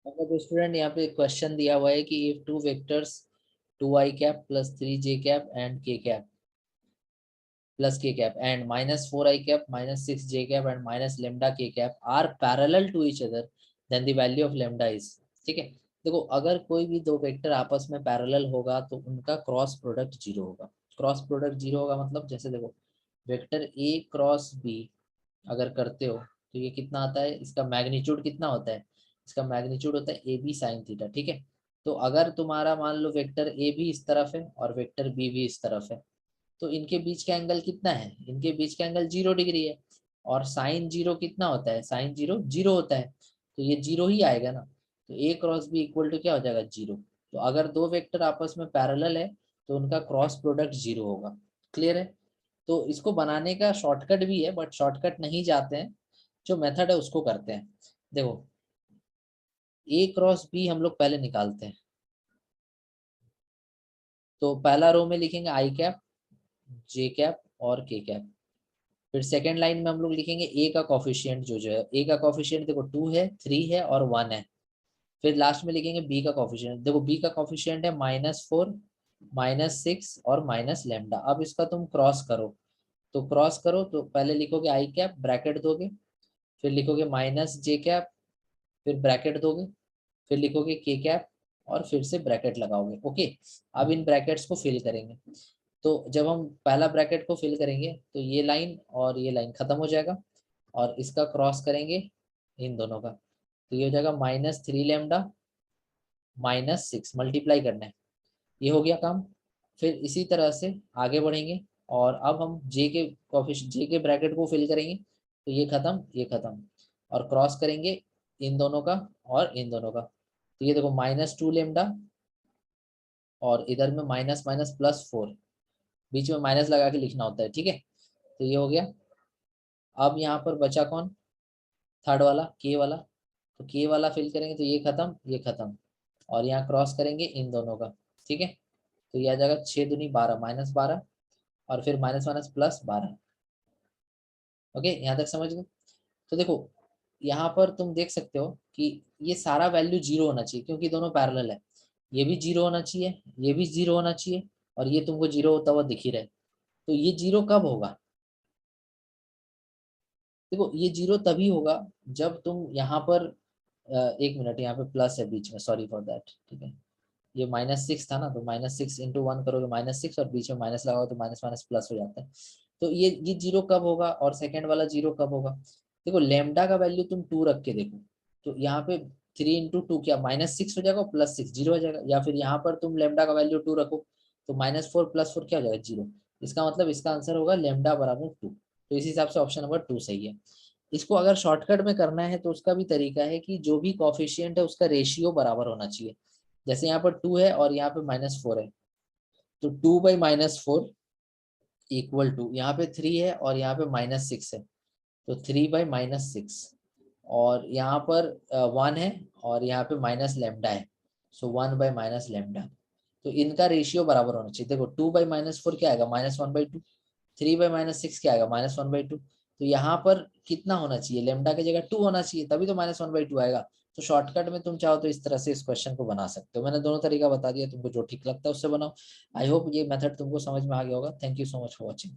अगर स्टूडेंट यहाँ पे क्वेश्चन दिया हुआ है कि if two vectors 2i cap plus 3j cap and k cap plus k cap and -4i cap -6j cap and minus lambda k cap are parallel to each other then the value of lambda is. ठीक है, देखो अगर कोई भी दो vector आपस में parallel होगा तो उनका क्रॉस प्रोडक्ट जीरो होगा। क्रॉस प्रोडक्ट जीरो होगा मतलब जैसे देखो वेक्टर ए क्रॉस बी अगर करते हो तो ये कितना आता है, इसका मैग्नीट्यूड कितना होता है, इसका मैग्नीट्यूड होता है ए बी साइन थीटा। ठीक है, तो अगर तुम्हारा मान लो वेक्टर ए भी इस तरफ है और वेक्टर बी भी इस तरफ है तो इनके बीच का एंगल कितना है, इनके बीच का एंगल 0 डिग्री है। और साइन जीरो कितना होता है, साइन जीरो जीरो होता है, तो ये जीरो ही आएगा ना। तो ए क्रॉस बी इक्वल टू क्या हो जाएगा, जीरो। तो अगर दो वेक्टर आपस में पैरेलल है तो उनका क्रॉस प्रोडक्ट जीरो होगा। क्लियर है? तो इसको बनाने का शॉर्टकट भी है बट शॉर्टकट नहीं जाते हैं, जो मेथड है उसको करते हैं। देखो ए क्रॉस बी हम लोग पहले निकालते हैं। तो पहला रो में लिखेंगे i कैप j कैप और k कैप। फिर सेकेंड लाइन में हम लोग लिखेंगे ए का कॉफिशिएंट जो है, ए का कॉफिशिएंट देखो 2 है, 3 है और 1 है। फिर लास्ट में लिखेंगे बी का कॉफिशिएंट, देखो बी का कॉफिशिएंट है -4 -6 और माइनस लेमडा। अब इसका तुम क्रॉस करो, तो क्रॉस करो तो पहले लिखोगे i कैप ब्रैकेट दोगे, फिर लिखोगे -j कैप, फिर ब्रैकेट दोगे, फिर लिखोगे k कैप और फिर से ब्रैकेट लगाओगे। ओके, अब इन ब्रैकेट्स को फिल करेंगे। तो जब हम पहला ब्रैकेट को फिल करेंगे तो ये लाइन और ये लाइन खत्म हो जाएगा और इसका क्रॉस करेंगे इन दोनों का, तो ये हो जाएगा -3 लेमडा -6 मल्टीप्लाई करना है। ये हो गया काम। फिर इसी तरह से आगे बढ़ेंगे और अब हम जे के ब्रैकेट को फिल करेंगे, तो ये खत्म ये खत्म और क्रॉस करेंगे इन दोनों का और इन दोनों का। तो ये देखो -2 लेमडा और इधर में माइनस माइनस +4, बीच में माइनस लगा के लिखना होता है। ठीक है, तो ये हो गया। अब यहाँ पर बचा कौन, थर्ड वाला के वाला, तो के वाला फिल करेंगे तो ये खत्म ये खत्म और यहाँ क्रॉस करेंगे इन दोनों का। ठीक है, तो ये आ जाएगा 6 दूनी 12 -12 और फिर माइनस माइनस +12। ओके, यहाँ तक समझ गए? तो देखो यहाँ पर तुम देख सकते हो कि ये सारा वैल्यू जीरो होना चाहिए क्योंकि दोनों पैरेलल है। ये भी जीरो होना चाहिए, ये भी जीरो होना चाहिए और ये तुमको जीरो होता हुआ दिख ही रहा है। तो ये जीरो कब होगा, देखो ये जीरो तभी होगा जब तुम यहाँ पर एक मिनट, यहाँ पे प्लस है बीच में, सॉरी फॉर दैट। ठीक है, ये -6 था ना, तो -6 इंटू 1 करोगे -6 और बीच में माइनस लगाओ तो माइनस माइनस प्लस हो जाता है। तो ये जीरो कब होगा और सेकंड वाला जीरो कब होगा, देखो लेमडा का वैल्यू तुम 2 रख के देखो, तो यहाँ पे 3 × 2 क्या -6 हो जाएगा, +6 जीरो हो जाएगा। या फिर यहाँ पर तुम लेमडा का वैल्यू 2 रखो तो -4 +4 क्या हो जाएगा, जीरो। इसका मतलब इसका आंसर होगा लेमडा बराबर 2। तो इस हिसाब से ऑप्शन नंबर 2 सही है। इसको अगर शॉर्टकट में करना है तो उसका भी तरीका है कि जो भी कॉफिशिएंट है उसका रेशियो बराबर होना चाहिए। जैसे यहाँ पर 2 है और यहाँ पे -4 है, तो 2/-4 इक्वल टू, यहाँ पे 3 है और यहाँ पे -6 है, तो 3/-6। और यहाँ पर 1 है और यहाँ पे माइनस लेमडा है, सो 1/-लेमडा। तो इनका रेशियो बराबर होना चाहिए। देखो 2/-4 क्या आएगा, -1/2। 3/-6 क्या आएगा, -1/2। तो यहाँ पर कितना होना चाहिए, लेमडा की जगह 2 होना चाहिए, तभी तो -1/2 आएगा। तो शॉर्टकट में तुम चाहो तो इस तरह से इस क्वेश्चन को बना सकते हो। मैंने दोनों तरीका बता दिया, तुमको जो ठीक लगता है उससे बनाओ। आई होप ये मेथड तुमको समझ में आ गया होगा। Thank you so much for watching.